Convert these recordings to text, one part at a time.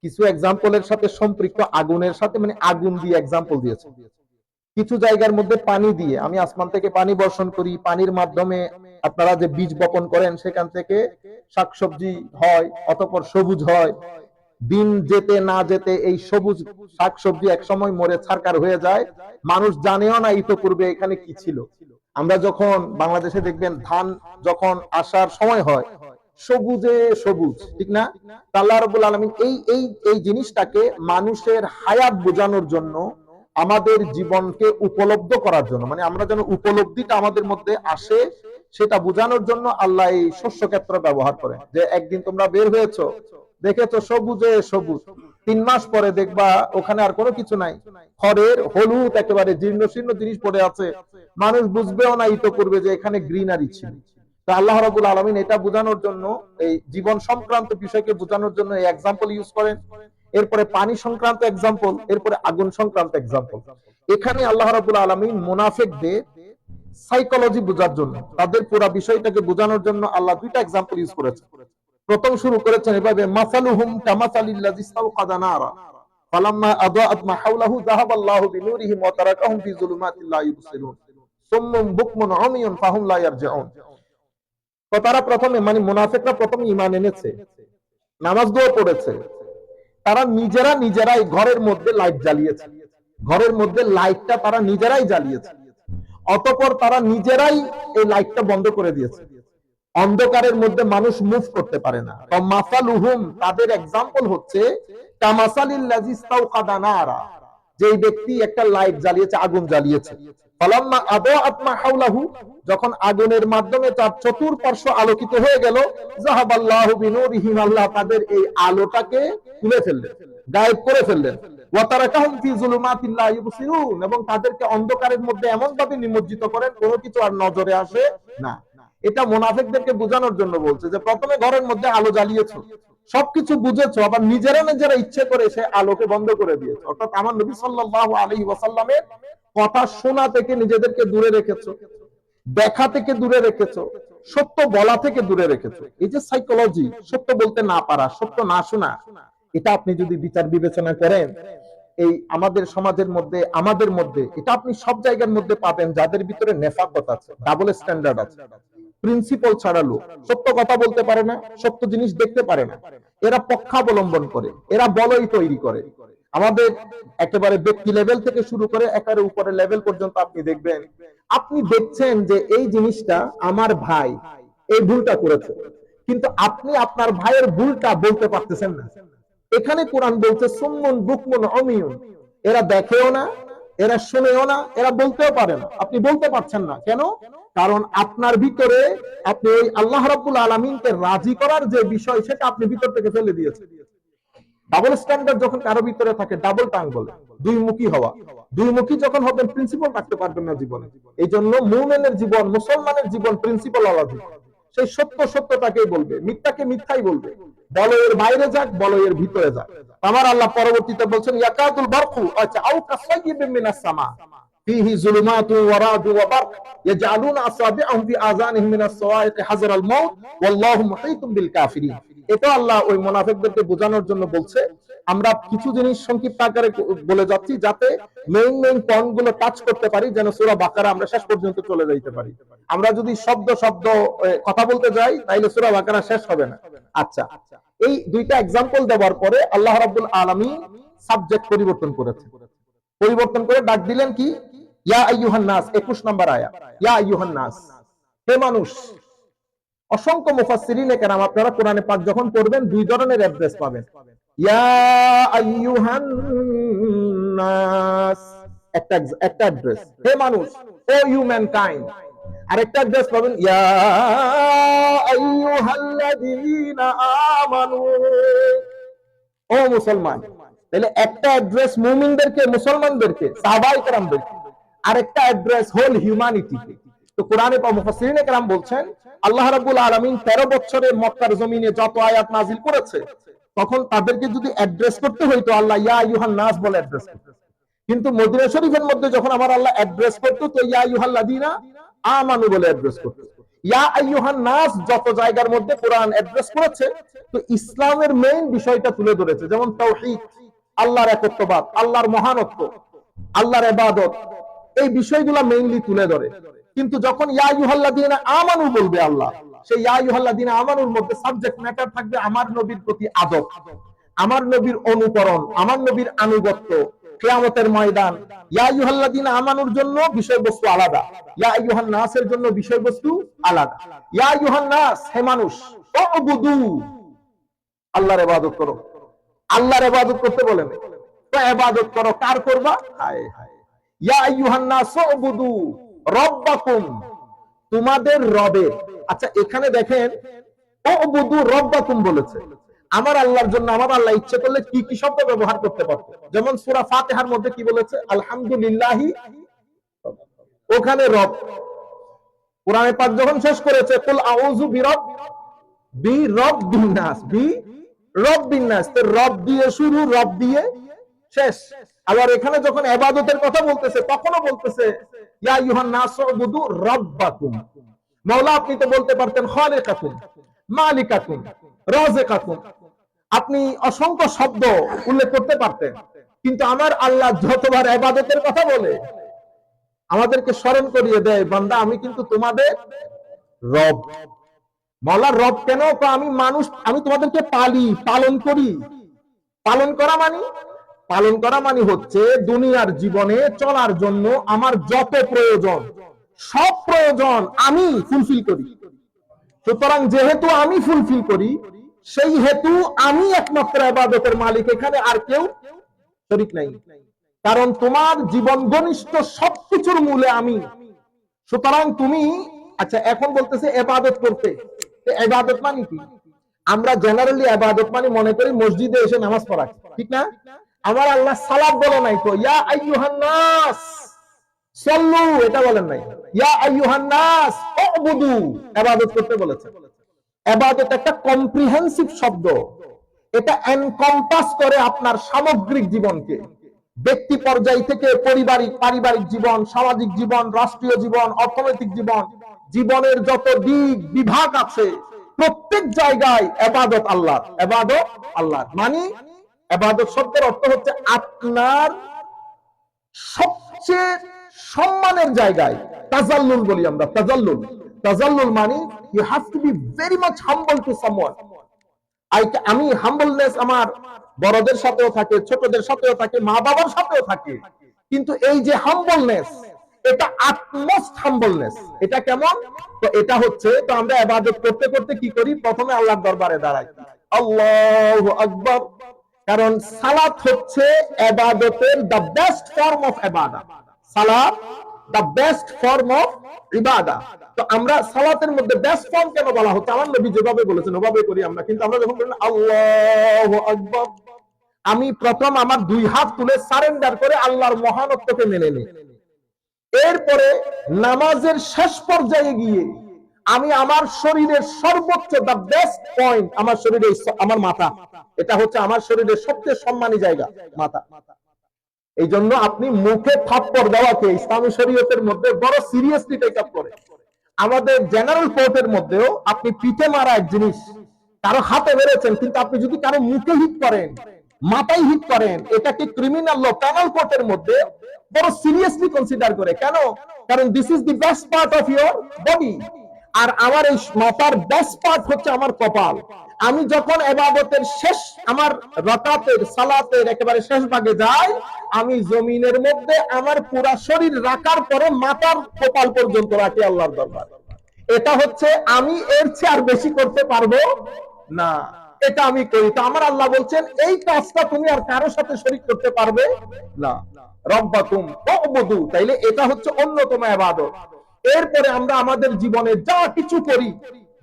কিছু এক্সাম্পলের সাথে সম্পৃক্ত আগুনের সাথে, মানে আগুন দিয়ে এক্সাম্পল দিয়েছে। কিছু জায়গার মধ্যে পানি দিয়ে, আমি আসমান থেকে পানি বর্ষণ করি, পানির মাধ্যমে আপনারা যে বীজ বপন করেন সেখান থেকে শাকসবজি হয়, অতঃপর সবুজ হয়। দিন যেতে না যেতে এই সবুজ শাকসবজি একসময় মরে ছারকার হয়ে যায়, মানুষ জানেও না ইতোপূর্বে এখানে কি ছিল। আমরা যখন বাংলাদেশে দেখবেন ধান যখন আসার সময় হয়, সবুজে সবুজ, ঠিক না? আল্লাহ রাব্বুল আলামিন এই এই এই জিনিসটাকে মানুষের হায়াত বোঝানোর জন্য, আমাদের জীবনকে উপলব্ধ করার জন্য, মানে আমরা যেন উপলব্ধিটা আমাদের মধ্যে আসে সেটা বোঝানোর জন্য আল্লাহ এই শস্য ক্ষেত্র ব্যবহার করে। যে একদিন তোমরা বের হয়েছো, দেখেছো সবুজে সবুজ, 3 মাস পরে দেখবা ওখানে আর কোনো কিছু নাই, খড়ের হলুদ একেবারে জীর্ণ শীর্ণ জিনিস পড়ে আছে, মানুষ বুঝবেও না ইতোপূর্বে যে এখানে গ্রিনারি ছিল। তো আল্লাহ রাব্বুল আলামিন এটা বোঝানোর জন্য, এই জীবন সংক্রান্ত বিষয়কে বোঝানোর জন্য এই এক্সাম্পল ইউজ করেন। এরপরে পানি সংক্রান্ত এক্সাম্পল, এরপরে আগুন সংক্রান্ত এক্সাম্পল। এখানে আল্লাহ রাব্বুল আলামিন মুনাফিকদের সাইকোলজি বোঝার জন্য, তাদের পুরো বিষয়টাকে বোঝানোর জন্য আল্লাহ 2টা এক্সাম্পল ইউজ করেছেন। প্রথম শুরু করেছেন এভাবে, মাসালুহুম কামাসালিল্লাযী ইসতাওকাদা নারা ফালাম্মা আদাআত মা হাওলাহু যাহাবাল্লাহু বিনুরিহিম ওয়া তারাকাহুম ফি যুলুমাতিন লা ইউবসিরুন সুম্মুন বুকমুন উমিয়ুন ফাহুম লা ইয়ারজিউন। তো তারা প্রথমে, মানে মুনাফিকরা প্রথমে ঈমান এনেছে, নামাজ দোয়া পড়েছে, তারা নিজেরাই ঘরের মধ্যে লাইট জ্বালিয়েছে, ঘরের মধ্যে লাইটটা তারা নিজেরাই জ্বালিয়েছে, অতঃপর তারা নিজেরাই এই লাইটটা বন্ধ করে দিয়েছে। অন্ধকারের মধ্যে মানুষ মুভ করতে পারে না। তো মাসালুহুম, তাদের এক্সাম্পল হচ্ছে কামাসালিল্লাযী ইসতাওকাদা নারা, যে ব্যক্তি একটা লাইট জ্বালিয়েছে, আগুন জ্বালিয়েছে, ফালাম্মা আদাআত মা হাওলাহু, যখন আগুনের মাধ্যমে তার চতুর্পার্শ্ব আলোকিত হয়ে গেল, যাহাবাল্লাহু বিনুরিহিম, আল্লাহ তাদের এই আলোটাকে তুলে ফেললেন, গায়েব করে ফেললেন, ওয়া তারাকাহুম ফি যুলুমাতিন লা ইউবসিরুন, এবং তাদেরকে অন্ধকারের মধ্যে এমন ভাবে নিমজ্জিত করেন কোনো কিছু আর নজরে আসে না। এটা মুনাফিকদেরকে বোঝানোর জন্য বলছে যে প্রথমে ঘরের মধ্যে আলো জ্বালিয়েছো, সবকিছু বুঝেছো, আবার নিজেরা ইচ্ছে করে সে আলোকে বন্ধ করে দিয়েছো। অর্থাৎ আমার নবী সাল্লাল্লাহু আলাইহি ওয়াসাল্লামের কথা শোনা থেকে নিজেদেরকে দূরে রেখেছো, দেখা থেকে দূরে রেখেছো, সত্য বলা থেকে দূরে রেখেছো। এই যে সাইকোলজি, সত্য বলতে না পারা, সত্য না শোনা, এটা আপনি যদি বিচার বিবেচনা করেন, এই আমাদের সমাজের মধ্যে, আমাদের মধ্যে, এটা আপনি সব জায়গার মধ্যে পাবেন যাদের ভিতরে নেফাকত আছে, ডাবল স্ট্যান্ডার্ড আছে, প্রিন্সিপাল ছাড়া লোক, সত্য কথা বলতে পারে না, সত্য জিনিস দেখতে পারে না, এরা পক্ষাবলম্বন করে, এরা বলয় তৈরি করে। আমাদের একেবারে ব্যক্তি লেভেল থেকে শুরু করে একেবারে উপরে লেভেল পর্যন্ত আপনি দেখবেন, আপনি দেখছেন যে এই জিনিসটা আমার ভাই এই ভুলটা করেছে, কিন্তু আপনি আপনার ভাইয়ের ভুলটা বলতে পারতেছেন না। এখানে কোরআন বলছে সুম্মুন বুকমুন উমিয়ুন, এরা দেখেও না, এরা শুনেও না, এরা বলতেও পারে না, আপনি বলতে পারছেন না। কেন? কারণ আপনার ভিতরে আপনি ওই আল্লাহ রাব্বুল আলামিনকে রাজি করার যে বিষয়, সেটা আপনি ভিতর থেকে ফেলে দিয়েছেন। ডাবল স্ট্যান্ডার্ড যখন কারো ভিতরে থাকে, ডাবল টাং বলে, দুই মুখী হওয়া। দুই মুখী যখন হবেন, প্রিন্সিপাল রাখতে পারবেন না জীবনে। এই জন্য মুমিনের জীবন, মুসলমানের জীবন প্রিন্সিপাল ওয়ালা জীবন। সেই সত্যটাকেই বলবে, মিথ্যাকে মিথ্যাই বলবে, বলয়ের বাইরে যাক, বলয়ের ভিতরে যাক। আমার আল্লাহ পরবর্তীতে বলছেন, ইয়াকাতুল বারকু আও কাসাইয়্যিবিন মিনাস সামা ফিহি যুলুমাতু ওয়া রাদু ওয়া বারক ইয়াজআলুনা আসাবিআহুম ফি আযানিহিম মিনাস সাওয়াইqi হাযরাল মাউত ওয়াল্লাহু মুহীতুম বিল কাফিরিন। এটা আল্লাহ ওই মুনাফিকদেরকে বোঝানোর জন্য বলছে। আমরা কিছু জিনিস সংক্ষিপ্ত আকারে বলে যাচ্ছি যাতে মেইন পয়েন্ট গুলো টাচ করতে পারি, যেন সূরা বাকারা আমরা শেষ পর্যন্ত চলে যাইতে পারি। আমরা যদি শব্দ কথা বলতে যাই, তাইলে সূরা বাকারা শেষ হবে না। আচ্ছা, এই 2টা এক্সাম্পল দেওয়ার পরে আল্লাহ রাব্বুল আলামিন সাবজেক্ট পরিবর্তন করেছেন, পরিবর্তন করে ডাক দিলেন কি, ইয়া আইয়ুহান নাস, 21 নম্বর আয়াত, ইয়া আইয়ুহান নাস, হে মানুষ। অসংখ্য মুফাসসিরিনে কেরাম, আপনারা কোরআনে পাক যখন পড়বেন 2 ধরনের অ্যাড্রেস পাবেন। ইয়া আইয়ুহান নাস একটা অ্যাড্রেস, হে মানুষ, ও হিউম্যানকাইন্ড। আরেকটা অ্যাড্রেস পাবেন, ইয়া আইয়ুহাল্লাযীনা আমানু, ও মুসলমান। তাহলে একটা অ্যাড্রেস মুমিনদেরকে, মুসলমানদেরকে, সাহাবায়ে কেরামদেরকে, আরেকটা অ্যাড্রেস হোল হিউম্যানিটিকে। তো কোরআনে মুফাসসিরিনে কেরাম বলছেন, আল্লাহ রাব্বুল আলামিন 13 বছরে মক্কার জমিনে যত আয়াত নাজিল করেছে, তখন তাদেরকে যদি অ্যাড্রেস করতে হইতো, আল্লাহ ইয়া আইয়ুহান নাস বলে অ্যাড্রেস করতেন। কিন্তু মদিনা শরীফের মধ্যে যখন আমার আল্লাহ অ্যাড্রেস করতো, তো ইয়া আইয়ুহাল্লাযীনা আমানু বলে অ্যাড্রেস করতো। ইয়া আইয়ুহান নাস যত জায়গার মধ্যে কোরআন অ্যাড্রেস করেছে, তো ইসলামের মেইন বিষয়টা তুলে ধরেছে, যেমন তাওহীদ, আল্লাহর একত্ববাদ, আল্লাহর মহানত্ব, আল্লাহর ইবাদত, এই বিষয়গুলো মেইনলি তুলে ধরে। কিন্তু যখন ইয়া আইয়ুহাল্লাযীনা আমানু বলবে আল্লাহ, সেই ইয়া আইয়ুহাল্লাযীনা আমানুর মধ্যে সাবজেক্ট ম্যাটার থাকবে আমার নবীর প্রতি আদব, আমার নবীর অনুকরণ, আমার নবীর আনুগত্য। কিয়ামতের ময়দান ইয়া আইয়ুহাল্লাযীনা আমানুর জন্য বিষয়বস্তু আলাদা, ইয়া আইয়ুহান নাসের জন্য বিষয়বস্তু আলাদা। ইয়া আইয়ুহান নাস, হে মানুষ, উবুদু, আল্লাহর ইবাদত করো। আল্লাহর ইবাদত করতে বলেন, তো ইবাদত করো, কার করবা? হায় হায়, ইয়া আইয়ুহান নাস উবুদু রাব্বাকুম, তোমাদের রবের। আচ্ছা এখানে দেখেন উবুদু রাব্বাকুম বলেছে, আমার আল্লাহর জন্য আমার আল্লাহ ইচ্ছে করলে কি কি শব্দ ব্যবহার করতে পারতো। যেমন সূরা ফাতিহার মধ্যে কি বলেছে? আলহামদুলিল্লাহি, ওখানে রব। কোরআনে পাক যখন শেষ করেছে কুল আউযু বিরাব্বিন নাস, বিরাব্বিন নাস, তো রব দিয়ে শুরু, রব দিয়ে শেষ। আবার এখানে যখন ইবাদতের কথা বলতেছে তখনও বলতেছে ইয়া আইয়ুহান নাস উবুদু রাব্বাকুম। মাওলা আপনি তো বলতে পারতেন খালিকাকুম, মালিকাকুম, রাযিকাকুম, আপনি অসংখ্য শব্দ উল্লেখ করতে পারতেন, কিন্তু আমার আল্লাহ যতবার ইবাদতের কথা বলে আমাদেরকে স্মরণ করিয়ে দেয়, বান্দা আমি কিন্তু তোমাদের রব। মাওলার রব কেন? আমি মানুষ, আমি তোমাদেরকে পালি, পালন করি। পালন করা মানে হচ্ছে দুনিয়ার জীবনে চলার জন্য আমার যত প্রয়োজন, সব প্রয়োজন আমি ফুলফিল করি। সুতরাং যেহেতু আমি ফুলফিল করি, সেই হেতু আমি একমাত্র ইবাদতের মালিক, এখানে আর কেউ শরীক নাই। কারণ তোমার জীবন ঘনিষ্ঠ সবকিছুর মূলে আমি। সুতরাং তুমি, আচ্ছা এখন বলতেছে ইবাদত করতে, ইবাদত মানে কি? আমরা জেনারেলি ইবাদত মানে মনে করি মসজিদে এসে নামাজ পড়া, ঠিক না? আমার আল্লাহ সালাত বলে নাই তো, ইয়া আইয়ুহান নাস সাল্লু, এটা বলেন নাই। ইয়া আইয়ুহান নাস উবুদু, ইবাদত করতে বলেছে। ইবাদত একটা কম্প্রিহেনসিভ শব্দ, এটা এনকম্পাস করে আপনার সামগ্রিক জীবনকে, ব্যক্তি পর্যায় থেকে পারিবারিক জীবন, সামাজিক জীবন, রাষ্ট্রীয় জীবন, অর্থনৈতিক জীবন, জীবনের যত দিক বিভাগ আছে প্রত্যেক জায়গায় ইবাদত আল্লাহর, ইবাদত আল্লাহর। মানে ইবাদত শব্দের অর্থ হচ্ছে আপনার সবচেয়ে সম্মানের জায়গায় তাজাল্লুল বলি আমরা, তাজাল্লুল মানে you have to be very much humble to someone. আমি হাম্বলনেস আমার বড়দের সাথেও থাকে, ছোটদের সাথেও থাকে, মা বাবার সাথেও থাকে, কিন্তু এই যে হাম্বলনেস, এটা আটমোস্ট হাম্বলনেস। এটা কেমন? তো এটা হচ্ছে, তো আমরা ইবাদত করতে করতে কি করি? প্রথমে আল্লাহর দরবারে দাঁড়াই, আল্লাহু আকবার। কারণ সালাত হচ্ছে ইবাদতের দ্য বেস্ট ফর্ম অফ ইবাদা। সালাত দ্য বেস্ট ফর্ম অফ ইবাদা। তো আমরা সালাতের মধ্যে বেস্ট ফর্ম কেন বলা হচ্ছে? আমার নবী যেভাবে বলেছেন ওভাবে করি আমরা। কিন্তু আমরা যখন বলি আল্লাহু আকবার, আমি প্রথম আমার দুই হাত তুলে সারেন্ডার করে আল্লাহর মহানত্বকে মেনে নিই। এরপরে নামাজের শেষ পর্যায়ে গিয়ে আমি আমার শরীরের সর্বোচ্চ দ্য বেস্ট পয়েন্ট, আমার শরীরে আমার মাথা, এটা হচ্ছে আমার শরীরের সবচেয়ে সম্মানী জায়গা, মাথা। এই জন্য আপনি মুখে থাপ্পড় দেওয়াকে ইসলামী শরীয়তের মধ্যে বড় সিরিয়াসলি টেক আপ করে। আমাদের জেনারেল কোর্টের মধ্যেও আপনি পিঠে মারা এক জিনিস, কারো হাতে মেরেছেন, কিন্তু আপনি যদি কারো মুখে হিট করেন, মাথায় হিট করেন, এটাকে ক্রিমিনাল ল, প্যানাল কোর্টের মধ্যে বড় সিরিয়াসলি কনসিডার করে। কেন? কারণ this is the best part of your body. আর আমার এই মাথার বেস্ট পার্ট হচ্ছে আমার কপাল। আমি যখন ইবাদতের শেষ, আমার রাকাতের সালাতের একেবারে শেষ ভাগে যাই, আমি জমিনের মধ্যে আমার পুরা শরীর রাখার পরে মাথার কপাল পর্যন্ত রাখি আল্লাহর দরবার। এটা হচ্ছে আমি এর চেয়ে আর বেশি করতে পারবো না, এটা আমি করি। তো আমার আল্লাহ বলছেন এই কাজটা তুমি আর কারো সাথে শরীক করতে পারবে না। রব্বাকুম উবুদু, তাইলে এটা হচ্ছে অন্যতম ইবাদত। এরপরে আমরা আমাদের জীবনে যা কিছু করি,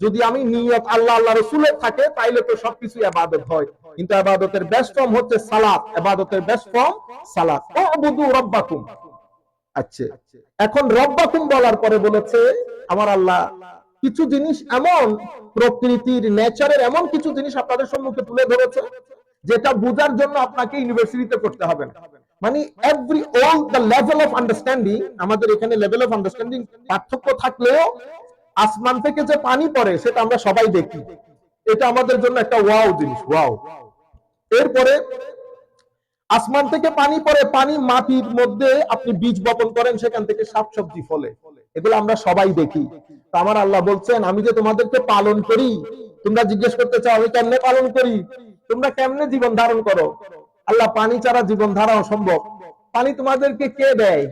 যদি আমি নিয়ত আল্লাহ আল্লাহ রাসূলের থাকে, তাইলে তো সবকিছু ইবাদত হয়। কিন্তু ইবাদতের বেস্ট ফর্ম হচ্ছে সালাত, ইবাদতের বেস্ট ফর্ম সালাত। উবুদু রব্বাকুম। আচ্ছা, এখন রব্বাকুম বলার পরে বলেছে আমার আল্লাহ কিছু জিনিস এমন, প্রকৃতির নেচারের এমন কিছু জিনিস আপনাদের সম্মুখে তুলে ধরেছে, যেটা বোঝার জন্য আপনাকে ইউনিভার্সিটিতে করতে হবে না। মানে every all the level of understanding, আমাদের এখানে লেভেল অফ আন্ডারস্ট্যান্ডিং পার্থক্য থাকলেও আসমান থেকে যে পানি পড়ে সেটা আমরা সবাই দেখি, এটা আমাদের জন্য একটা ওয়াও জিনিস, ওয়াও। এরপরে আসমান থেকে পানি পড়ে, পানি মাটির মধ্যে আপনি বীজ বপন করেন, সেখান থেকে শাকসবজি ফলে, এগুলো আমরা সবাই দেখি। তো আমার আল্লাহ বলছেন আমি যে তোমাদেরকে পালন করি, তোমরা জিজ্ঞেস করতে চাও আমি কেমনে পালন করি, তোমরা কেমনে জীবন ধারণ করো? আল্লাহ পানি ছাড়া জীবন ধারা অসম্ভব। পানি তোমাদেরকে কে দেয়?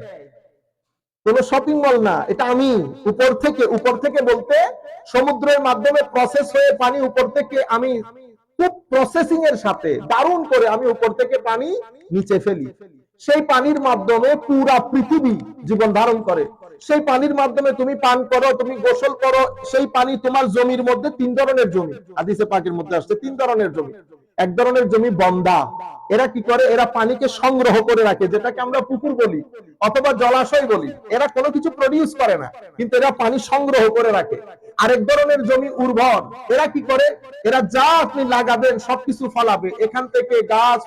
কোন শপিং মল না, এটা আমি উপর থেকে বলতে সমুদ্রের মাধ্যমে প্রসেস হয়ে পানি উপর থেকে আমি খুব প্রসেসিং এর সাথে দারুণ করে আমি উপর থেকে পানি নিচে ফেলি, সেই পানির মাধ্যমে পুরা পৃথিবী জীবন ধারণ করে। সেই পানির মাধ্যমে তুমি পান করো, তুমি গোসল করো, সেই পানি তোমার জমির মধ্যে 3 ধরনের জমি, হাদিসে পাকের মধ্যে আসছে 3 ধরনের জমি। এক ধরনের জমি বন্দা, এরা কি করে, এরা পানিকে সংগ্রহ করে রাখে, যেটাকে আমরা পুকুর বলি অথবা জলাশয় বলি। এরা কোনো কিছু প্রডিউস করে না, কিন্তু এরা পানি সংগ্রহ করে রাখে। আরেক ধরনের জমি উর্বর, এরা কি করে, এরা যা আপনি লাগাবেন সবকিছু ফলাবে, এখান থেকে গাছ,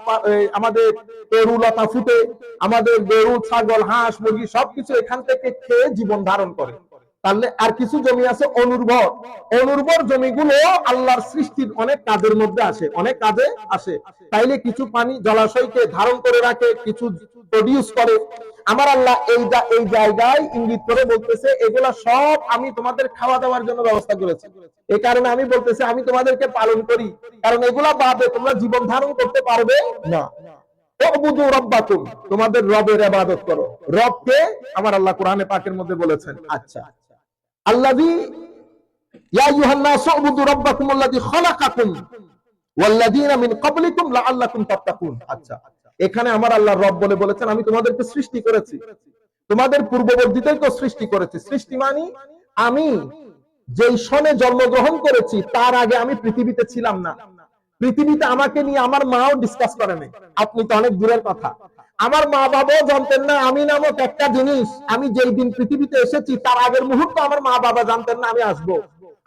আমাদের তরুলতা ফুটে, আমাদের গরু ছাগল হাঁস মুরগি সবকিছু এখান থেকে খেয়ে জীবন ধারণ করে। তাহলে আর কিছু জমি আছে অনুর্বর, অনুর্বর জমিগুলো আল্লাহর সৃষ্টির অনেক কাজের মধ্যে আসে, অনেক কাজে আসে। তাইলে কিছু পানি জলাশয়কে ধারণ করে রাখে, কিছু প্রডিউস করে। আমার আল্লাহ এই জায়গায় ইঙ্গিত করে বলতেছে এগুলা সব আমি তোমাদের খাওয়া দাওয়ার জন্য ব্যবস্থা করেছি। এই কারণে আমি বলতেছি আমি তোমাদেরকে পালন করি, কারণ এগুলা বাদে তোমরা জীবন ধারণ করতে পারবে না। তোমাদের রবের ইবাদত করো। রবকে আমার আল্লাহ কোরআনে পাকের মধ্যে বলেছেন। আচ্ছা, আল্লাযী ইয়া আইয়ুহান নাসু উবুদু রাব্বাকুম আল্লাযী খালাকাকুম ওয়াল্লাযীনা মিন ক্বাবলিকুম লাআল্লাকুম তাত্তাকুন। আচ্ছা, এখানে আমার আল্লাহ রব বলে বলেছেন আমি তোমাদেরকে সৃষ্টি করেছি, তোমাদের পূর্ববর্তীদেরকে সৃষ্টি করেছি। সৃষ্টি মানে আমি যেই সনে জন্মগ্রহণ করেছি তার আগে আমি পৃথিবীতে ছিলাম না। পৃথিবীতে আমাকে নিয়ে আমার মাও ডিসকাস করে নাই, আপনি তো অনেক দূরের কথা। আমার মা বাবাও জানতেন না আমি নামক একটা জিনিস, আমি যেই দিন পৃথিবীতে এসেছি তার আগের মুহূর্ত আমার মা বাবা জানতেন না আমি আসবো।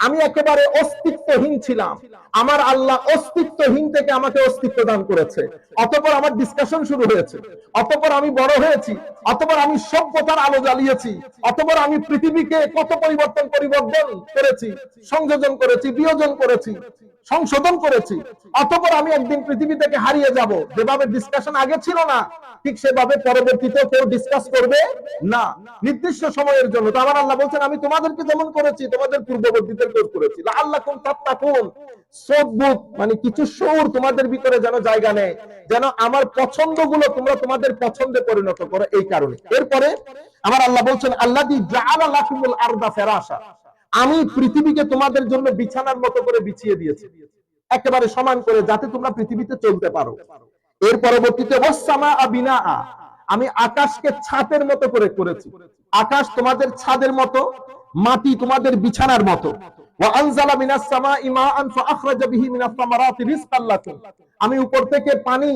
আমি একেবারে অস্তিত্বহীন ছিলাম, আমার আল্লাহ অস্তিত্বহীন থেকে আমাকে অস্তিত্ব দান করেছে। অতঃপর আমার ডিসকাশন শুরু হয়েছে, অতঃপর আমি বড় হয়েছি, অতঃপর আমি সভ্যতার আলো জ্বালিয়েছি, অতঃপর আমি পৃথিবীকে কত পরিবর্তন করেছি, সংযোজন করেছি, বিয়োজন করেছি, সংশোধন করেছি। অতঃপর আমি একদিন পৃথিবী থেকে হারিয়ে যাব। যেভাবে ডিসকাশন আগে ছিল না ঠিক সেভাবে পরবর্তীতে কেউ ডিসকাস করবে না, নির্দিষ্ট সময়ের জন্য। তো আমার আল্লাহ বলছেন আমি তোমাদেরকে যেমন করেছি তোমাদের পূর্ববর্তীদেরকেও করেছি। লাআল্লাকুম তাত্তাকুন, সদ্বুত মানে কিছু শূর তোমাদের ভিতরে যেন জায়গা নেয়, যেন আমার পছন্দগুলো তোমরা তোমাদের পছন্দে পরিণত করো, এই কারণে। এরপরে আমার আল্লাহ বলছেন আল্লাযী জাআলা লাকুমুল আরদা ফিরাশা, আমি পৃথিবীকে তোমাদের জন্য বিছানার মতো করে বিছিয়ে দিয়েছি, একেবারে সমান করে, যাতে তোমরা পৃথিবীতে চলতে পারো। এর পরবর্তীতে ওয়াসসামাআ বিনাআ, আমি আকাশকে ছাদের মতো করে করেছি, আকাশ তোমাদের ছাদের মতো, মাটি তোমাদের বিছানার মতো। ওয়া আনজালা মিনাস সামাই মাআন ফাআখরাজা বিহি মিনাস সামারাতি রিজকাল লাকুম, আমি উপর থেকে পানি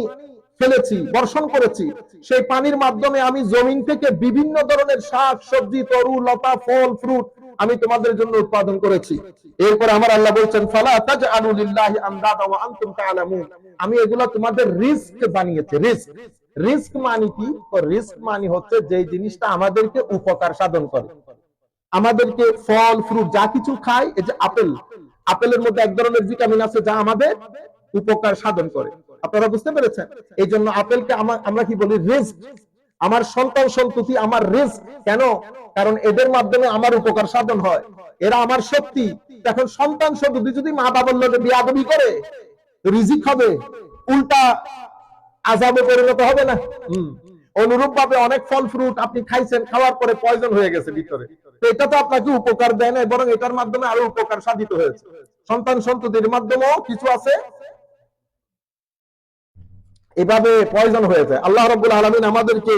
ফেলেছি, বর্ষণ করেছি, সেই পানির মাধ্যমে আমি জমিন থেকে বিভিন্ন ধরনের শাক সবজি তরু লতা ফল ফ্রুট আমি তোমাদের জন্য উৎপাদন করেছি। এরপর আমার আল্লাহ বলছেন ফালা তাজআলু লিল্লাহি আমদাদা ওয়া আনতুম তা'লামুন, আমি এগুলো তোমাদের রিস্ক বানিয়েছি। রিস্ক মানে কি? রিস্ক মানে হচ্ছে যে জিনিসটা আমাদেরকে উপকার সাধন করে, আমাদেরকে ফল ফ্রুট যা কিছু খাই, এই যে আপেলের মধ্যে এক ধরনের ভিটামিন আছে যা আমাদের উপকার সাধন করে, আপনারা বুঝতে পেরেছেন? এই জন্য আপেলকে আমরা কি বলি? রিস্ক। আমার সন্তান সন্ততি আমার রিস্ক। কেন? কারণ এদের মাধ্যমে আমার উপকার সাধন হয়, এরা আমার শক্তি। এখন সন্তান সন্ততি যদি মা বাবার লোকে বিয়াদবি করে, রিজিক হবে উল্টা আযাবে পরিণত হবে না? অনুরূপ ভাবে অনেক ফল ফ্রুট আপনি খাইছেন, খাওয়ার পরে পয়জন হয়ে গেছে ভিতরে, তো এটা তো আপনাকে উপকার দেয় না, বরং এটার মাধ্যমে আরো উপকার সাধিত হয়েছে। সন্তান সন্ততির মাধ্যমেও কিছু আছে এভাবে পয়জন হয়ে যায়। আল্লাহ রাব্বুল আলামিন আমাদেরকে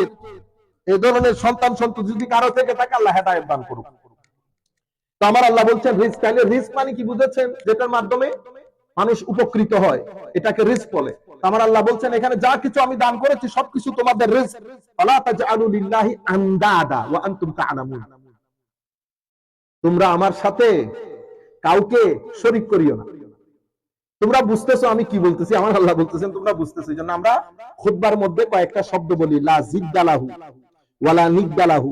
এই ধরনের সন্তান সন্ততি যদি কারো থেকে থাকে আল্লাহ হেদায়েত দান করুক। তো আমার আল্লাহ বলছেন রিস্ক। তাহলে রিস্ক মানে কি বুঝেছেন? যেটার মাধ্যমে মানুষ উপকৃত হয়, এটাকে রিস্ক বলে। আমার আল্লাহ বলছেন এখানে যা কিছু আমি দান করেছি সবকিছু তোমাদের রিস্ক। ফালা তাজআলু লিল্লাহি আনদাদা ওয়া আনতুম তা'লামুন, তোমরা আমার সাথে কাউকে শরীক করিও না। তোমরা বুঝতেছো আমি কি বলতেছি? আমার আল্লাহ বলতেছেন তোমরা বুঝতেছো। এই জন্য আমরা খুতবার মধ্যে কয়েকটা শব্দ বলি, লা জিদ্দালাহু ওয়ালা নিদ্দালাহু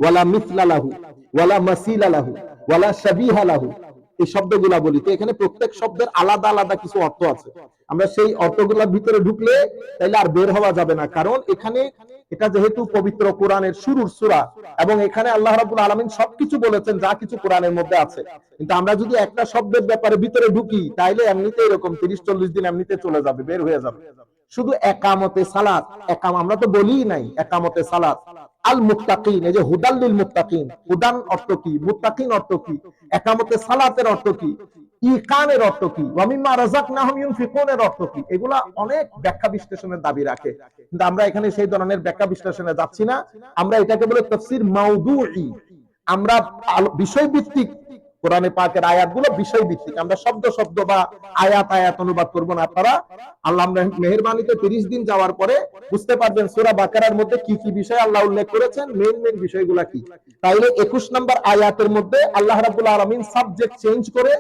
ওয়ালা মিসলালাহু ওয়ালা মাসিলালাহু ওয়ালা শাবিহা লাহু, এই শব্দগুলা বলি। তো এখানে প্রত্যেক শব্দের আলাদা আলাদা কিছু অর্থ আছে। আমরা সেই অর্থগুলোর ভিতরে ঢুকলে তাইলে আর বের হওয়া যাবে না, কারণ এখানে এটা যেহেতু পবিত্র কোরআনের শুরুর সূরা, এবং এখানে আল্লাহ রাব্বুল আলামিন সবকিছু বলেছেন যা কিছু কোরআনের মধ্যে আছে। কিন্তু আমরা যদি একটা শব্দের ব্যাপারে ভিতরে ঢুকি, তাইলে এমনিতে এরকম 30-40 দিন এমনিতে চলে যাবে, বের হয়ে যাবে। শুধু একামতে সালাত, আমরা তো বলিই নাই একামতে সালাত। আল মুত্তাকিন, এই যে হুদাল লিল মুত্তাকিন, হুদান অর্থ কি, মুত্তাকিন অর্থ কি, একামতে সালাতের অর্থ কি, ইকানের অর্থ কি, ওয়া মিম্মা রাযাকনাহুম ইউনফিকুনের অর্থ কি, এগুলা অনেক ব্যাখ্যা বিশ্লেষণের দাবি রাখে। কিন্তু আমরা এখানে সেই ধরনের ব্যাখ্যা বিশ্লেষণে যাচ্ছি না। আমরা এটাকে বলে তাফসীর মাউদুঈ। আমরা বিষয় ভিত্তিক, কোরআনে পাকের আয়াতগুলো বিষয় ভিত্তিক, আমরা শব্দ শব্দ বা আয়াত আয়াত অনুবাদ করব না। আপনারা আল্লাহ মেহেরবানিতে 30 দিন যাওয়ার পরে বুঝতে পারবেন সূরা বাকারার মধ্যে কি কি বিষয় আল্লাহ উল্লেখ করেছেন, মেইন বিষয়গুলো কি। তাইলে 21 নম্বর আয়াতের মধ্যে আল্লাহ রাব্বুল আলামিন সাবজেক্ট চেঞ্জ করে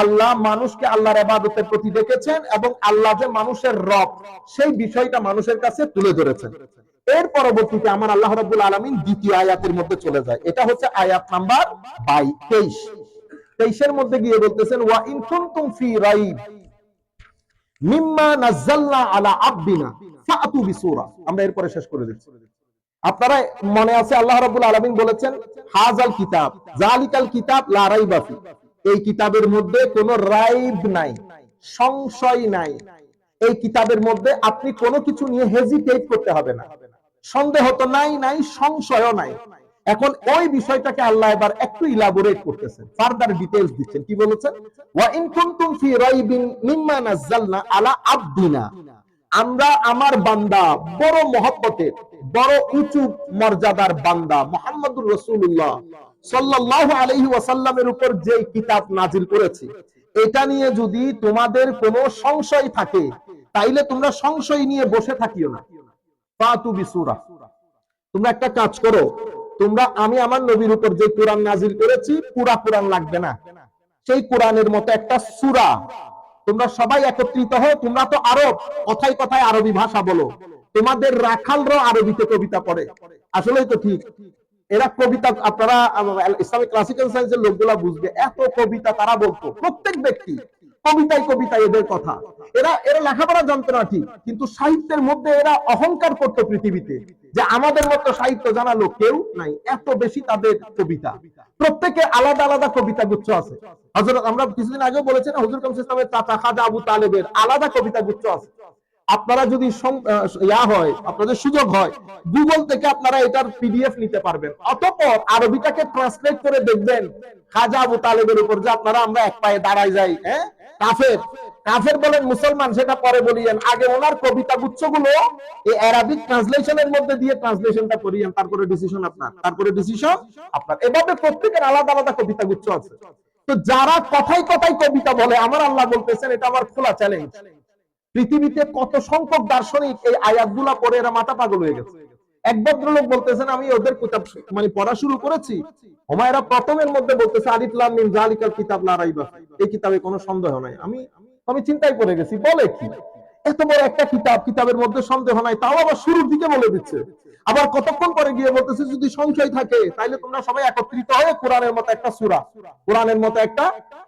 আল্লাহ মানুষকে আল্লাহর ইবাদতের প্রতি ডেকেছেন, এবং আল্লাহ যে মানুষের রব সেই বিষয়টা মানুষের কাছে তুলে ধরেছেন। এর পরবর্তীতে আমার আল্লাহ রাব্বুল আলামিন দ্বিতীয় আয়াতের মধ্যে চলে যায়। এটা হচ্ছে আয়াত নাম্বার 23। 23-এর মধ্যে গিয়ে বলতেছেন, ওয়া ইন কুনতুম ফি রাইব মিম্মা নাযালনা আলা আবদিনা ফাতু বিসূরা। আমরা এরপরে শেষ করে দিচ্ছি। আপনারা মনে আছে আল্লাহ রাব্বুল আলামিন বলেছেন, হাযাল কিতাব যালিকাল কিতাব লা রাইবা ফি, এই কিতাবের মধ্যে কোনো রাইব নাই, সংশয় নাই। এই কিতাবের মধ্যে আপনি কোনো কিছু নিয়ে হেজিটেট করতে হবে না, সন্দেহ তো নাই, সংশয়ও নাই। এখন ওই বিষয়টাকে আল্লাহ এবার একটু ইলাবোরেট করতেছেন, ফার্দার ডিটেইলস দিচ্ছেন। কি বলেছেন? ওয়া ইন কুনতুম ফি রাইবিন মিম্মা নাযালনা আলা আবদিনা, আমরা আমার বান্দা, বড় মহব্বতের, বড় উঁচু মর্যাদার বান্দা মুহাম্মদুর রাসূলুল্লাহ সাল্লাল্লাহু আলাইহি ওয়াসাল্লামের উপর যে কিতাব নাজিল করেছি, এটা নিয়ে যদি তোমাদের কোনো সংশয় থাকে, তাইলে তোমরা সংশয় নিয়ে বসে থাকিও না। ফাতু বিসূরা, তোমরা একটা কাজ করো, তোমরা আমি আমার নবীর উপর যে কোরআন নাজিল করেছি পুরা কোরআন লাগবে না, সেই কোরআনের মতো একটা সূরা তোমরা সবাই একত্রিত হও। তোমরা তো আরব, কথায় কথায় আরবি ভাষা বলো, তোমাদের রাখালরাও আরবিতে কবিতা পড়ে। আসলেই তো ঠিক, এরা কবিতা, আপনারা ইসলামিক ক্লাসিক্যাল সায়েন্সের লোকগুলা বুঝবে, এত কবিতা তারা বলতো, প্রত্যেক ব্যক্তি কবিতায় এদের কথা। এরা লেখাপড়া জানতো না ঠিক, কিন্তু সাহিত্যের মধ্যে এরা অহংকার করতো পৃথিবীতে যে আমাদের মতো সাহিত্য জানা লোক কেউ নাই, এত বেশি তাদের কবিতা। প্রত্যেকে আলাদা আলাদা কবিতা গুচ্ছ আছে। হযরত, আমরা কিছুদিন আগেও বলেছেন, হুজুর কামস ইসলামের চাচা খাজা আবু তালেবের আলাদা কবিতা গুচ্ছ আছে। আপনারা যদি আপনাদের সুযোগ হয়, গুগল থেকে আপনারা এটার পিডিএফ নিতে পারবেন। অতঃপর আরবিটাকে ট্রান্সলেট করে দেখবেন খাজা আবু তালেবের উপর যে আপনারা আমরা এক পায়ে দাঁড়ায় যাই, হ্যাঁ কাফের বলেন মুসলমান, সেটা পরে বলিয়েন, আগে ওনার কবিতা গুচ্ছগুলো এই আরবিক ট্রান্সলেশনের মধ্যে দিয়ে ট্রান্সলেশনটা করিয়েন, তারপরে ডিসিশন আপনার। এভাবে প্রত্যেকের আলাদা আলাদা কবিতা গুচ্ছ আছে। তো যারা কথায় কথায় কবিতা বলে, আমার আল্লাহ বলতেছেন, এটা আমার খোলা চ্যালেঞ্জ, পৃথিবীতে কত সংখ্যক দার্শনিক এই আয়াতগুলা পড়ে এরা মাথা পাগল হয়ে গেছে। এক ভদ্রলোক বলতেছেন, আমি ওদের কিতাব পড়া শুরু করেছি, হুমায়রা প্রথমের মধ্যে বলতেছে আলিফ লাম মিম যালিকাল কিতাব লা রাইবা ফি, এই কিতাবে কোনো সন্দেহ নাই। আমি চিন্তায় পড়ে গেছি, বলে কি এত বড় একটা কিতাবের মধ্যে সন্দেহ নাই, তাও আবার শুরুর দিকে বলে দিচ্ছে। আবার কতক্ষণ পরে গিয়ে বলতেছে যদি সংশয় থাকে তাহলে তোমরা সবাই একত্রিত হয়ে কোরআনের মতো একটা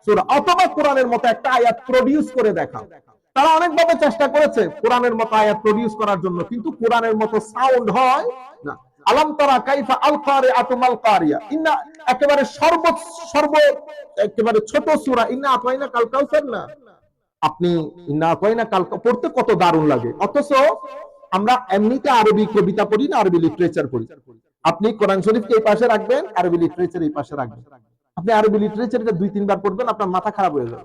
সূরা, অথবা কোরআনের মতো একটা আয়াত প্রডিউস করে দেখাও। তারা অনেকভাবে চেষ্টা করেছে কোরআনের মতো আয়াত প্রডিউস করার জন্য, কিন্তু কোরআনের মতো সাউন্ড হয় না। আলাম তারা কাইফা আল কারিআতু মাল কারিয়া, একেবারে একেবারে ছোট সূরা ইন্না আতাইনা কাল কাউসার না, আপনি ইন্না আতাইনা কাল পড়তে কত দারুণ লাগে। অথচ আমরা এমনিতে আরবি কবিতা পড়ি না, আরবি লিটারেচার পড়ি। আপনি কোরআন শরীফকে এই পাশে রাখবেন, আরবি লিটারেচার এই পাশে রাখবেন, আপনি আরবি লিটারেচারটা 2-3 বার পড়বেন, আপনার মাথা খারাপ হয়ে যাবে।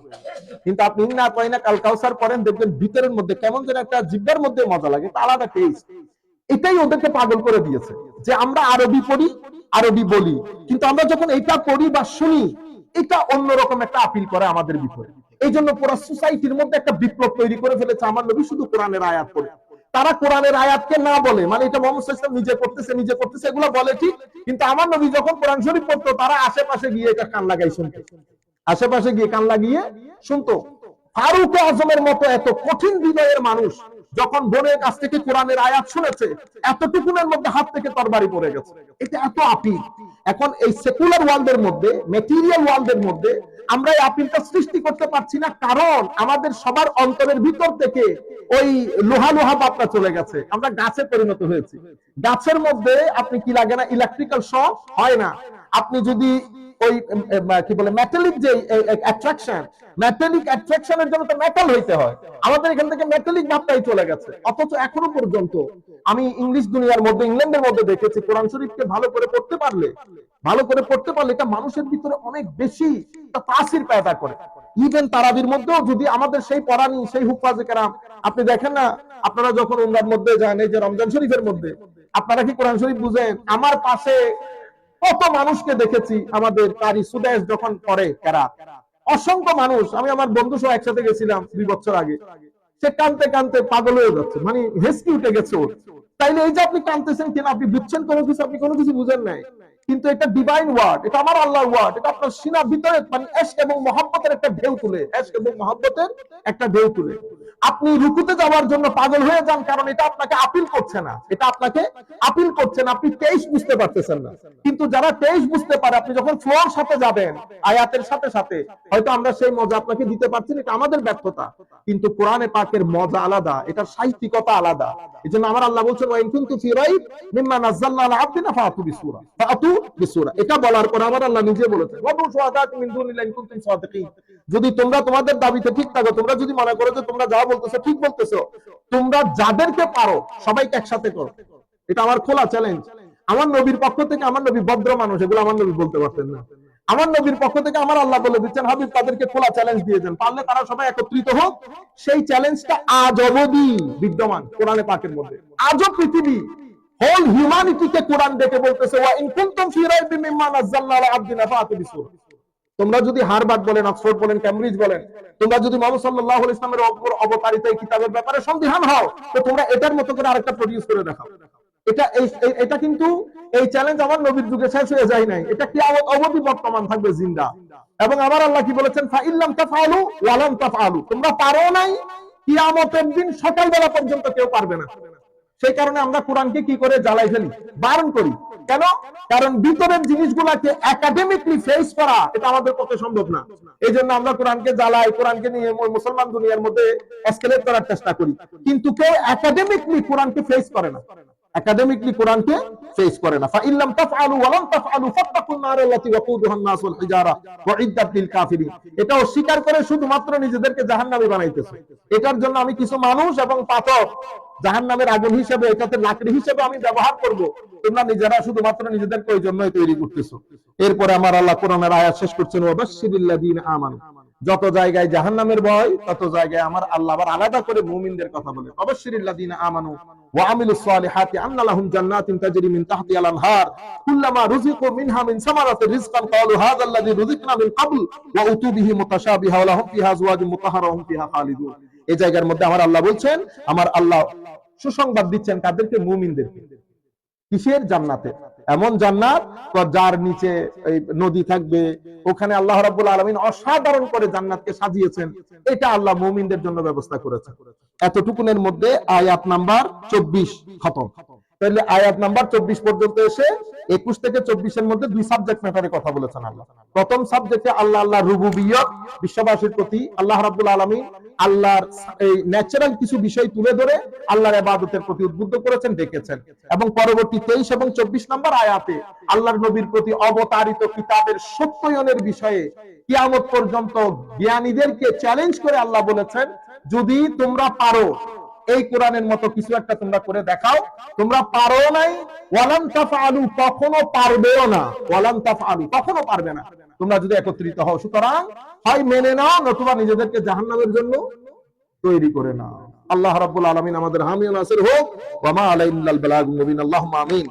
কিন্তু আপনি ইন্না আতাইনা কাল কাউসার পড়েন, দেখবেন ভিতরের মধ্যে কেমন যেন একটা জিহ্বার মধ্যে মজা লাগে, আলাদা টেস্ট। এটাই ওদেরকে পাগল করে দিয়েছে যে আমরা আরবি পড়ি, আরবি বলি, কিন্তু আমরা যখন এটা পড়ি বা শুনি, এটা অন্যরকম একটা আপিল করে আমাদের ভিতরে। এই জন্য পুরো সোসাইটির মধ্যে একটা বিপ্লব তৈরি করে ফেলেছে আমার নবী শুধু কোরআনের আয়াত পড়ে। তারা কোরআনের আয়াতকে না বলে, মানে এটা মুহাম্মদ সাল্লাল্লাহু আলাইহি ওয়াসাল্লাম নিজে করতেছে এগুলো বলে ঠিক, কিন্তু আমার নবী যখন কোরআন শরীফ পড়তো, তারা আশেপাশে গিয়ে এটা কান লাগাই শুনতো, আশেপাশে গিয়ে কান লাগিয়ে শুনতো। ফারুক আজমের মতো এত কঠিন হৃদয়ের মানুষ যখন বোনের কাছ থেকে কোরআনের আয়াত শুনেছে, এতটুকুনের মধ্যে হাত থেকে তরবারি পড়ে গেছে। এটা এত আপিল। এখন এই সেকুলার ওয়ার্ল্ডের মধ্যে, মেটেরিয়াল ওয়ার্ল্ডের মধ্যে আমরা এই আপিলটা সৃষ্টি করতে পারছি না, কারণ আমাদের সবার অন্তরের ভিতর থেকে ওই লোহা লোহা ভাবটা চলে গেছে, আমরা গাছে পরিণত হয়েছি। গাছের মধ্যে আপনি কি লাগে না, ইলেকট্রিক্যাল শক হয় না। আপনি যদি ওই কি বলে মেটালিক যে অ্যাট্রাকশন, মেটালিক অ্যাট্রাকশনের জন্য তো মেটাল হইতে হয়, আমাদের এখান থেকে মেটালিক ভাবটাই চলে গেছে। অথচ এখনো পর্যন্ত আমি ইংলিশ দুনিয়ার মধ্যে, ইংল্যান্ডের মধ্যে দেখেছি কোরআন শরীফকে ভালো করে পড়তে পারলে, এটা মানুষের ভিতরে অনেক বেশি তাসির পয়দা করে। ইভেন তারাবির মধ্যেও যদি আমাদের সেই পড়ানি, সেই হুফাজে কেরাম, আপনি দেখেন না, আপনারা যখন উমরার মধ্যে যান, এই যে রমজান শরীফের মধ্যে, আপনারা কি কোরআন শরীফ বুঝেন? আমার পাশে কত মানুষকে দেখেছি আমাদের কারি সুদেশ যখন পড়ে কেরাত, অসংখ্য মানুষ, আমি আমার বন্ধু সহ একসাথে গেছিলাম 2 বছর আগে, সে কানতে কানতে পাগল হয়ে যাচ্ছে, মানে হেসকি উঠে গেছে ওর। তাইলে এই যে আপনি কানতেছেন কেন, আপনি বুঝছেন কোনো কিছু? আপনি কোনো কিছু বুঝেন নাই, কিন্তু এটা ডিভাইন ওয়ার্ড, এটা আমার আল্লাহর ওয়ার্ড, এটা আপনার সিনার ভিতরে মানে ইশক এবং মহব্বতের একটা ঢেউ তুলে, ইশক এবং মহব্বতের একটা ঢেউ তুলে। আপনি রুকুতে যাওয়ার জন্য পাগল হয়ে যান, কারণ এটা আপনাকে আপিল করছে না, এটা আপনাকে আপিল করছে না, আপনি 23 বুঝতে পারতেছেন না। কিন্তু যারা 23 বুঝতে পারে, আপনি যখন ফ্লোর সাথে যাবেন, আয়াতের সাথে সাথে, হয়তো আমরা সেই মজা আপনাকে দিতে পারছি না, এটা আমাদের ব্যর্থতা, কিন্তু কোরআনে পাকের মজা আলাদা, এটার সাহিত্যিকতা আলাদা। এজন্য আমার আল্লাহ বলছেন, ওয়া ইন কুনতুম ফি রাইব মিম্মা নাযালনা আলা আবদিনা ফাতু বিসূরা, ফাতু বিসূরা। এটা বলার পর আমার আল্লাহ নিজে বলেছেন, ওয়া শুহাদাকুম মিন দুনিল্লাহি ইন কুনতুম সাদিকিন। যদি তোমরা তোমাদের দাবিতে ঠিক থাকো, তোমরা যদি মনে করো যে তোমরা যা বলতেছো ঠিক বলতেছো, তোমরা যাদেরকে পারো সবাইকে একসাথে করো। এটা আমার খোলা চ্যালেঞ্জ। আমার নবীর পক্ষ থেকে, আমার নবী ভদ্র মানুষ, এগুলো আমার নবী বলতে পারতেন না। আমার নবীর পক্ষ থেকে আমার আল্লাহ বলে দিচ্ছেন, হাবিব তাদেরকে খোলা চ্যালেঞ্জ দিয়ে দেন, পারলে তারা সবাই একত্রিত হোক। সেই চ্যালেঞ্জটা আজ অবধি বিদ্যমান কোরআনে পাকের মধ্যে। আজও পৃথিবী, হোল হিউম্যানিটিকে কোরআন ডেকে বলতেছে, ওয়া ইন কুনতুম ফি রাইবিম মিম্মা নাযালনা আলা আবদিনা ফাতু বিসূরা। তোমরা যদি হারবার্ড বলেন, অক্সফোর্ড বলেন, ক্যামব্রিজ বলেন, তোমরা যদি মুহাম্মদ সাল্লাল্লাহু আলাইহি ইসলামের উপর অবতারিত এই কিতাবের ব্যাপারে সন্দিহান হও, তো তোমরা এটার মতো করে আরেকটা প্রডিউস করে দেখাও। এটা কিন্তু এই চ্যালেঞ্জ আমার নবীর যুগে শেষ হয়ে যায় নাই, এটা কিয়ামত অবধি বর্তমান থাকবে, জিন্দা। এবং আমার আল্লাহ কি বলেছেন, ফা ইল্লাম তাফআলু ওয়া লাম তাফআলু, তোমরা পারো নাই, কিয়ামতের দিন সকালবেলা পর্যন্ত কেউ পারবে না। সেই কারণে আমরা কোরআনকে কি করে জ্বালাই ফেলি, বারণ করি। কেন? কারণ ভিতরের জিনিসগুলোকে একাডেমিকলি ফেস করা এটা আমাদের পক্ষে সম্ভব না। এই জন্য আমরা কোরআনকে জ্বালাই, কোরআনকে নিয়ে মুসলমান দুনিয়ার মধ্যে এসকেলেট করার চেষ্টা করি, কিন্তু কেউ একাডেমিকলি কোরআনকে ফেস করে না, একাডেমিকলি কোরআনকে ফেস করে না। ফা ইল্লাম তাফআলু ওয়া লাম তাফআলু ফাত্তাকুন নার আল্লাতী ওয়াকুদুহা আন-নাস ওয়াল হিজারা ওয়া ইদ্দাত লিল কাফিরিন। এটা অস্বীকার করে শুধুমাত্র নিজেদেরকে জাহান্নামী বানাইতেছে। এটার জন্য আমি কিছু মানুষ এবং পাথর জাহান্নামের আগুন হিসেবে, এটাতে লাকড়ি হিসেবে আমি ব্যবহার করব, তোমরা নিজেরা শুধুমাত্র নিজেদেরকে ওই জন্যই তৈরি করতেছো। এরপরে আমার আল্লাহ কোরআনের আয়াত শেষ করছেন, ওয়া বাশশিরিল্লাযীনা আমানু। যত জায়গায় জাহান্নামের ভয়, তত জায়গায় আমার আল্লাহ আবার আলাদা করে মুমিনদের কথা বলে, ওয়াবাশশিরিল্লাযীনা আমানু ওয়া আমিলুস সালিহাতি আন্না লাহুম জান্নাতিন তাজরি মিন তাহতিহাল আনহার কুল্লামা রুযিকু মিনহা মিন সামারাতির রিজকান ক্বালু হাযাল্লাযী রুযিকনা মিন ক্বাবল ওয়া উতু বিহি মুতাশাবিহা ওয়া লাহুম ফিহা আজওয়াজুম মুতাহহারা ওয়া হুম ফিহা খালিদুন। এই জায়গার মধ্যে আমার আল্লাহ বলছেন, আমার আল্লাহ সুসংবাদ দিচ্ছেন কাদেরকে? মুমিনদেরকে। কিসের? জান্নাতে। এমন জান্নাত যার নিচে এই নদী থাকবে, ওখানে আল্লাহ রাব্বুল আলামিন অসাধারণ করে জান্নাতকে সাজিয়েছেন, এটা আল্লাহ মুমিনদের জন্য ব্যবস্থা করেছেন। এতটুকুনের মধ্যে আয়াত নাম্বার 24 খতম। তাহলে আয়াত নাম্বার 24 পর্যন্ত এসে 21 থেকে 24 এর মধ্যে দুই সাবজেক্ট ম্যাটারে কথা বলেছেন আল্লাহ। প্রথম সাবজেক্টে আল্লাহর রুবুবিয়ত, বিশ্ববাসীর প্রতি আল্লাহ রাব্বুল আলামিন আল্লাহর এই ন্যাচারাল কিছু বিষয় তুলে ধরে আল্লাহর ইবাদতের প্রতি উদ্বুদ্ধ করেছেন, ডেকেছেন। এবং পরবর্তী 23 এবং 24 নম্বর আয়াতে আল্লাহর নবীর প্রতি অবতারিত কিতাবের সত্যায়নের বিষয়ে কিয়ামত পর্যন্ত জ্ঞানীদেরকে চ্যালেঞ্জ করে আল্লাহ বলেছেন, যদি তোমরা পারো এই কোরআনের মতো কিছু একটা তোমরা করে দেখাও, তোমরা পারো নাই, ওয়ালাম তাফআলু, কখনো পারবেও না, ওয়ালাম তাফআলু, কখনো পারবে না, তোমরা যদি একত্রিত হও। সুতরাং হয় মেনে নাও, নতুবা নিজেদেরকে জাহান্নামের জন্য তৈরি করে নাও। আল্লাহ রাব্বুল আলামিন আমাদের হামি ও নাসির হোক। ওয়া মা আলাইনা ইল্লাল বালাগুল মুবিন। আল্লাহুম্মা আমিন।